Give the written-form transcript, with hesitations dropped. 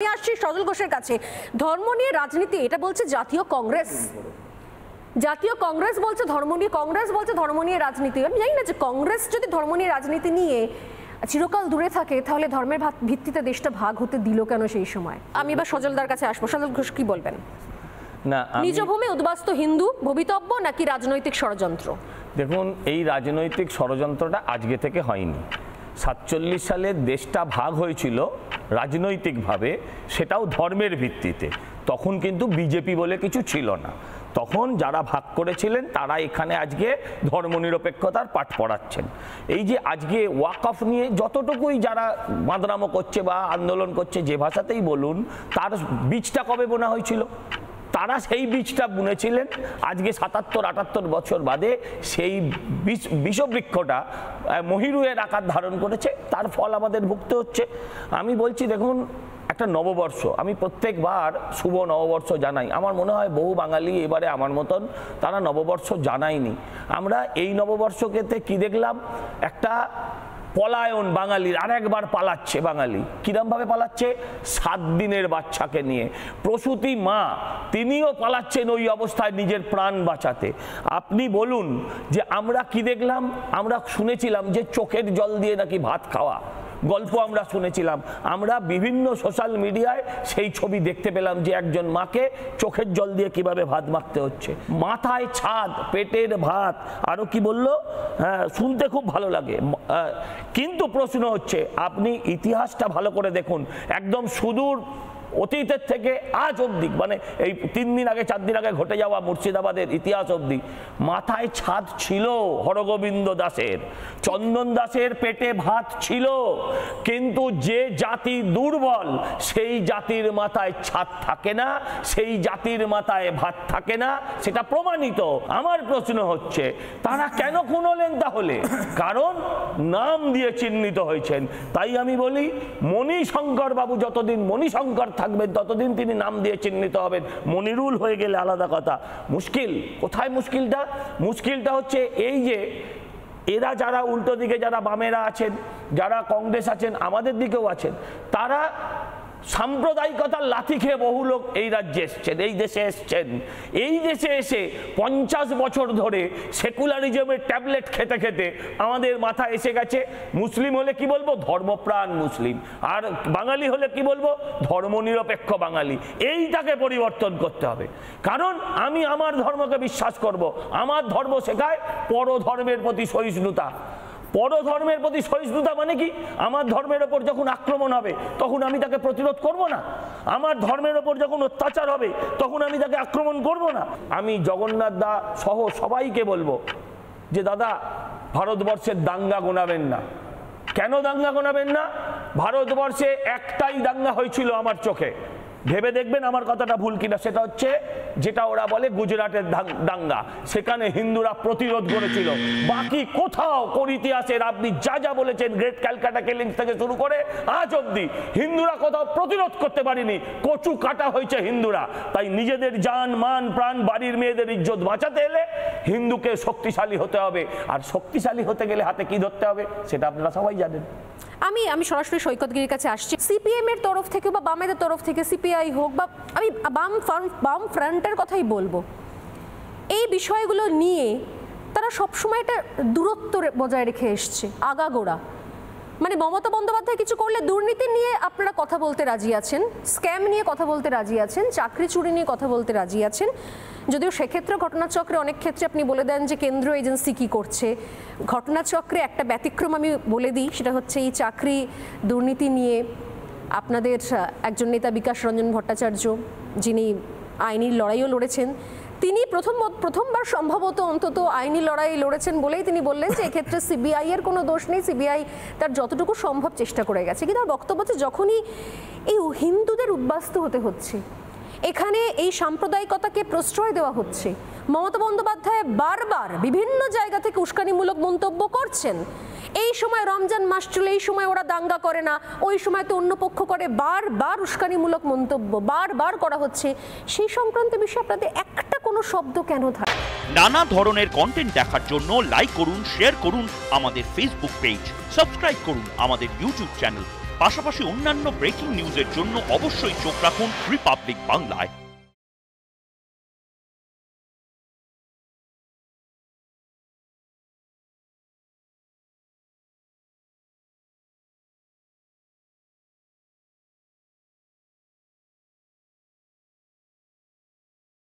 আমি আসছি সজল ঘোষের কাছে। ধর্ম নিয়ে রাজনীতি এটা বলছে জাতীয় কংগ্রেস, জাতীয় কংগ্রেস বলছে ধর্ম নিয়ে, কংগ্রেস বলছে ধর্ম নিয়ে রাজনীতি। আমি জানি না যে কংগ্রেস যদি ধর্ম নিয়ে রাজনীতি নিয়ে চিরকাল দূরে থাকে তাহলে ধর্মের ভিত্তিতে দেশটা ভাগ হতে দিল কেন সেই সময়? আমি এবার সজলদার কাছে আসবো। সজল ঘোষ কি বলবেন? না, নিজ ভূমি উদ্বাস্তু হিন্দু ভবিতব্য নাকি রাজনৈতিক ষড়যন্ত্র? দেখুন, এই রাজনৈতিক ষড়যন্ত্রটা আজকে থেকে হয়নি। 47 সালে দেশটা ভাগ হয়েছিল রাজনৈতিকভাবে, সেটাও ধর্মের ভিত্তিতে। তখন কিন্তু বিজেপি বলে কিছু ছিল না। তখন যারা ভাগ করেছিলেন তারা এখানে আজকে ধর্মনিরপেক্ষতার পাঠ পড়াচ্ছেন। এই যে আজকে ওয়াকফ নিয়ে যতটুকুই যারা বাঁদরামো করছে বা আন্দোলন করছে, যে ভাষাতেই বলুন, তার বীজটা কবে বোনা হয়েছিল? তারা সেই বীজটা বুনেছিলেন। আজকে 77-78 বছর বাদে সেই বিষবৃক্ষটা মহিরুহের আকার ধারণ করেছে, তার ফল আমাদের ভুগতে হচ্ছে। আমি বলছি, দেখুন, একটা নববর্ষ, আমি প্রত্যেকবার শুভ নববর্ষ জানাই। আমার মনে হয় বহু বাঙালি এবারে আমার মতন তারা নববর্ষ জানায়নি। আমরা এই নববর্ষকেতে কি দেখলাম? একটা পলায়ন বাঙালির, আরেকবার পালাচ্ছে বাঙালি। কিরমভাবে পালাচ্ছে? 7 দিনের বাচ্চাকে নিয়ে। প্রসূতি মা তিনিও পালাচ্ছেন ওই অবস্থায় নিজের প্রাণ বাঁচাতে। আপনি বলুন যে আমরা কি দেখলাম? আমরা শুনেছিলাম যে চোখের জল দিয়ে নাকি ভাত খাওয়া গল্প আমরা শুনেছিলাম। আমরা বিভিন্ন সোশ্যাল মিডিয়ায় সেই ছবি দেখতে পেলাম যে একজন মাকে চোখের জল দিয়ে কিভাবে ভাত মাখতে হচ্ছে। মাথায় ছাদ, পেটের ভাত, আরও কি বললো, শুনতে খুব ভালো লাগে। কিন্তু প্রশ্ন হচ্ছে, আপনি ইতিহাসটা ভালো করে দেখুন, একদম সুদূর অতীতের থেকে আজ অবধি, মানে এই 3 দিন আগে 4 দিন আগে ঘটে যাওয়া মুর্শিদাবাদের ইতিহাস অবধি, মাথায় ছাদ ছিল হরগোবিন্দ দাসের, চন্দন দাসের পেটে ভাত ছিল। কিন্তু যে জাতি দুর্বল সেই জাতির মাথায় ছাদ থাকে না, সেই জাতির মাথায় ভাত থাকে না, সেটা প্রমাণিত। আমার প্রশ্ন হচ্ছে, তারা কেন খুন হলেন তাহলে? কারণ নাম দিয়ে চিহ্নিত হয়েছেন। তাই আমি বলি, মণিশঙ্কর বাবু যতদিন মণিশঙ্কর থাকবেন ততদিন তিনি নাম দিয়ে চিহ্নিত হবেন। মনিরুল হয়ে গেলে আলাদা কথা। মুশকিল কোথায়? মুশকিলটা হচ্ছে এই যে এরা যারা উল্টো দিকে, যারা বামেরা আছেন, যারা কংগ্রেস আছেন, আমাদের দিকেও আছেন, তারা সাম্প্রদায়িকতার লাথি খেয়ে বহু লোক এই রাজ্যে এসছেন, এই দেশে এসছেন। এই দেশে এসে 50 বছর ধরে সেকুলারিজমের ট্যাবলেট খেতে খেতে আমাদের মাথায় এসে গেছে, মুসলিম হলে কি বলবো? ধর্মপ্রাণ মুসলিম। আর বাঙালি হলে কি বলবো? ধর্মনিরপেক্ষ বাঙালি। এইটাকে পরিবর্তন করতে হবে। কারণ আমি আমার ধর্মকে বিশ্বাস করব। আমার ধর্ম শেখায় পরধর্মের প্রতি সহিষ্ণুতা। পরধর্মের প্রতি সহিষ্ণুতা মানে কি? আমার ধর্মের ওপর যখন আক্রমণ হবে তখন আমি তাকে প্রতিরোধ করব না। আমার ধর্মের ওপর যখন অত্যাচার হবে তখন আমি তাকে আক্রমণ করব না। আমি জগন্নাথ দা সহ সবাইকে বলবো যে দাদা, ভারতবর্ষের দাঙ্গা গোনাবেন না। কেন দাঙ্গা গোনাবেন না? ভারতবর্ষে একটাই দাঙ্গা হয়েছিল আমার চোখে, ভেবে দেখবেন আমার কথাটা ভুল কিনা। সেটা হচ্ছে যেটা ওরা বলে গুজরাটের দাঙ্গা। সেখানে হিন্দুরা প্রতিরোধ করেছিল। বাকি কোথাও কোন ইতিহাসের আপনি যা যা বলেছেন, গ্রেট ক্যালকাটা কিলিংস থেকে শুরু করে আজ অব্দি হিন্দুরা কোথাও প্রতিরোধ করতে পারেনি। কচু কাটা হয়েছে হিন্দুরা। তাই নিজেদের জান, মান, প্রাণ, বাড়ির মেয়েদের ইজ্জত বাঁচাতে এলে হিন্দুকে শক্তিশালী হতে হবে। আর শক্তিশালী হতে গেলে হাতে কি ধরতে হবে সেটা আপনারা সবাই জানেন। আমি সরাসরি সৈকতগিরির কাছে আসছি। সিপিএম এর তরফ থেকে বা বামেদের তরফ থেকে, সিপিআই হোক বা আমি বাম ফ্রন্টের কথাই বলবো, এই বিষয়গুলো নিয়ে তারা সবসময় একটা দূরত্ব বজায় রেখে এসছে, আগাগোড়া। মানে মমতা বন্দ্যোপাধ্যায় কিছু করলে দুর্নীতি নিয়ে আপনারা কথা বলতে রাজি আছেন, স্ক্যাম নিয়ে কথা বলতে রাজি আছেন, চাকরি চুরি নিয়ে কথা বলতে রাজি আছেন। যদিও সেক্ষেত্রে ঘটনাচক্রে অনেক ক্ষেত্রে আপনি বলে দেন যে কেন্দ্রীয় এজেন্সি কি করছে। ঘটনাচক্রে একটা ব্যতিক্রম আমি বলে দিই, সেটা হচ্ছে এই চাকরি দুর্নীতি নিয়ে আপনাদের একজন নেতা বিকাশ রঞ্জন ভট্টাচার্য, যিনি আইনি লড়াইও লড়েছেন, তিনি প্রথমবার সম্ভবত অন্তত আইনি লড়াই লড়েছেন বলেই তিনি বললেন যে এক্ষেত্রে সিবিআই এর কোনো দোষ নেই, সিবিআই তার যতটুকু সম্ভব চেষ্টা করে গেছে। কিন্তু তার বক্তব্য হচ্ছে, যখনই এই হিন্দুদের উদ্বাস্তু হতে হচ্ছে, এখানে এই সাম্প্রদায়িকতাকে প্রশ্রয় দেওয়া হচ্ছে, মমতা বন্দ্যোপাধ্যায় বারবার বিভিন্ন জায়গা থেকে উস্কানিমূলক মন্তব্য করছেন। এই সময় রমজান মাস চলে, এই সময় ওরা দাঙ্গা করে না, ওই সময় তো অন্য পক্ষ করে, বারবার উস্কানিমূলক মন্তব্য বারবার করা হচ্ছে। সেই সংক্রান্ত বিষয়ে আপনাদের একটা কোনো শব্দ কেন থাকে? নানা ধরনের কন্টেন্ট দেখার জন্য লাইক করুন, শেয়ার করুন আমাদের ফেসবুক পেজ, সাবস্ক্রাইব করুন আমাদের ইউটিউব চ্যানেল। পাশাপাশি অন্যান্য ব্রেকিং নিউজের জন্য অবশ্যই চোখ রাখুন রিপাবলিক বাংলায়।